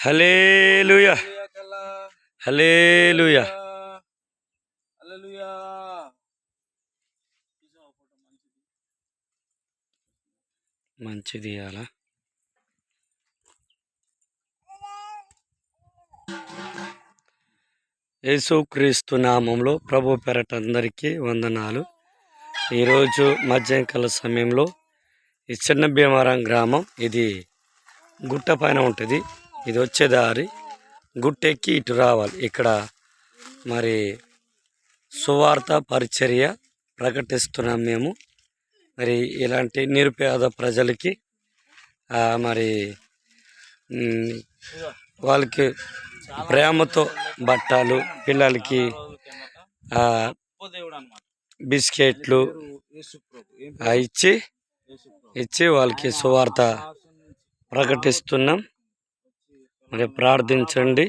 హల్లెలూయా హల్లెలూయా మంచిది అలా యేసుక్రీస్తు నామంలో ప్రభు పేరట అందరికీ వందనాలు. ఈరోజు మధ్యాహ్నకాల సమయంలో ఈ చిన్న భీమారం గ్రామం, ఇది గుట్ట పైన ఉంటుంది. ఇది వచ్చే దారి గుట్టెక్కి ఇటు రావాలి. ఇక్కడ మరి సువార్త పరిచర్య ప్రకటిస్తున్నాం మేము. మరి ఇలాంటి నిరుపేద ప్రజలకి మరి వాళ్ళకి ప్రేమతో బట్టలు, పిల్లలకి బిస్కెట్లు ఇచ్చి వాళ్ళకి సువార్త ప్రకటిస్తున్నాం. మరి ప్రార్థించండి.